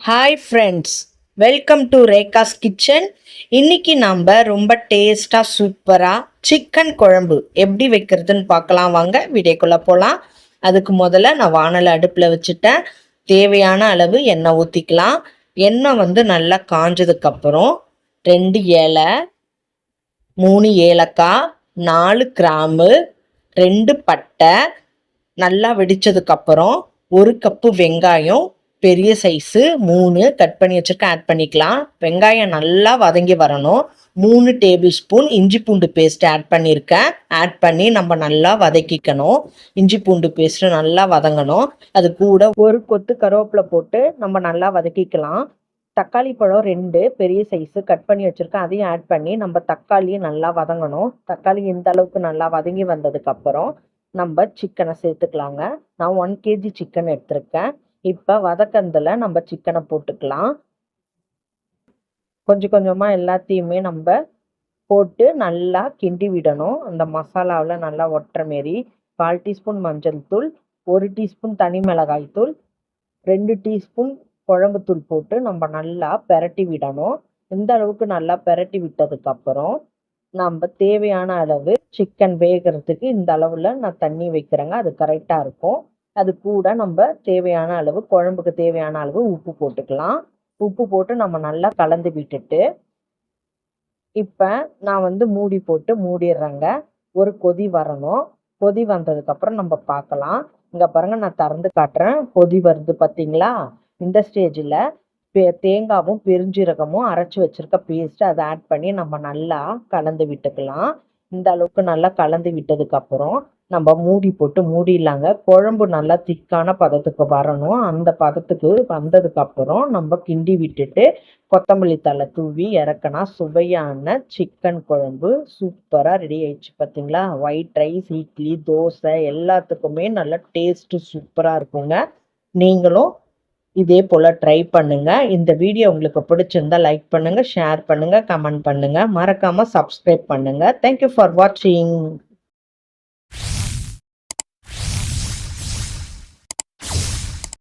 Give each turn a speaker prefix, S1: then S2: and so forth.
S1: Hi friends, welcome to Rekha's kitchen. இன்னைக்கு நம்ம ரொம்ப டேஸ்டாக சூப்பராக சிக்கன் குழம்பு எப்படி வைக்கிறதுன்னு பார்க்கலாம். வாங்க வீடியோக்குள்ளே போகலாம். அதுக்கு முதல்ல நான் வானலை அடுப்பில் வச்சுட்டேன். தேவையான அளவு எண்ணெய் ஊற்றிக்கலாம். எண்ணெய் நல்லா காஞ்சதுக்கப்புறம் 2 ஏலை, 3 ஏலக்காய், 4 கிராம்பு, 2 பட்டை நல்லா வெடித்ததுக்கப்புறம் 1 கப்பு வெங்காயம் பெரிய சைஸு 3 கட் பண்ணி வச்சுருக்கேன், ஆட் பண்ணிக்கலாம். வெங்காயம் நல்லா வதங்கி வரணும். 3 டேபிள் ஸ்பூன் இஞ்சி பூண்டு பேஸ்ட் ஆட் பண்ணியிருக்கேன். ஆட் பண்ணி நம்ம நல்லா வதக்கிக்கணும். இஞ்சி பூண்டு பேஸ்ட்டு நல்லா வதங்கணும். அது கூட 1 கொத்து கருவேப்பிலை போட்டு நம்ம நல்லா வதக்கிக்கலாம். தக்காளி பழம் 2 பெரிய சைஸு கட் பண்ணி வச்சுருக்கேன், அதையும் ஆட் பண்ணி நம்ம தக்காளியும் நல்லா வதங்கணும். தக்காளி இந்த அளவுக்கு நல்லா வதங்கி வந்ததுக்கப்புறம் நம்ம சிக்கனை சேர்த்துக்கலாங்க. நான் 1 கேஜி சிக்கன் எடுத்திருக்கேன். இப்போ வதக்கந்தில் நம்ம சிக்கனை போட்டுக்கலாம். கொஞ்சம் கொஞ்சமாக எல்லாத்தையுமே நம்ம போட்டு நல்லா கிண்டி விடணும். அந்த மசாலாவில் நல்லா ஒட்டுற மாரி 1/4 டீஸ்பூன் மஞ்சள் தூள், 1 டீஸ்பூன் தனி மிளகாய் தூள், 2 டீஸ்பூன் குழம்பு தூள் போட்டு நம்ம நல்லா பெரட்டி விடணும். இந்த அளவுக்கு நல்லா பெரட்டி விட்டதுக்கப்புறம் நம்ம தேவையான அளவு சிக்கன் வேகிறதுக்கு இந்த அளவில் நான் தண்ணி வைக்கிறேங்க. அது கரெக்டாக இருக்கும். அது கூட நம்ம தேவையான அளவு குழம்புக்கு தேவையான அளவு உப்பு போட்டுக்கலாம். உப்பு போட்டு நம்ம நல்லா கலந்து விட்டுட்டு இப்போ நான் மூடி போட்டு மூடிடுறேங்க. ஒரு கொதி வரணும். கொதி வந்ததுக்கப்புறம் நம்ம பார்க்கலாம். இங்கே பாருங்க, நான் திறந்து காட்டுறேன். கொதி வருது பார்த்தீங்களா? இந்த ஸ்டேஜில் தேங்காவும் பெருஞ்சீரகமும் அரைச்சி வச்சுருக்க பேஸ்ட்டு அதை ஆட் பண்ணி நம்ம நல்லா கலந்து விட்டுக்கலாம். இந்த அளவுக்கு நல்லா கலந்து விட்டதுக்கப்புறம் நம்ம மூடி போட்டு மூடிடலாங்க. குழம்பு நல்லா திக்கான பதத்துக்கு வரணும். அந்த பதத்துக்கு வந்ததுக்கப்புறம் நம்ம கிண்டி விட்டுட்டு கொத்தமல்லி தழை தூவி இறக்குனா சுவையான சிக்கன் குழம்பு சூப்பராக ரெடி ஆயிடுச்சு பார்த்தீங்களா? ஒயிட் ரைஸ், இட்லி, தோசை எல்லாத்துக்குமே நல்லா டேஸ்ட்டு சூப்பராக இருக்குங்க. நீங்களும் இதே போல் ட்ரை பண்ணுங்க. இந்த வீடியோ உங்களுக்கு பிடிச்சிருந்தா லைக் பண்ணுங்க, ஷேர் பண்ணுங்க, கமெண்ட் பண்ணுங்க. மறக்காம சப்ஸ்கிரைப் பண்ணுங்க. தேங்க்யூ ஃபார் வாட்சிங்.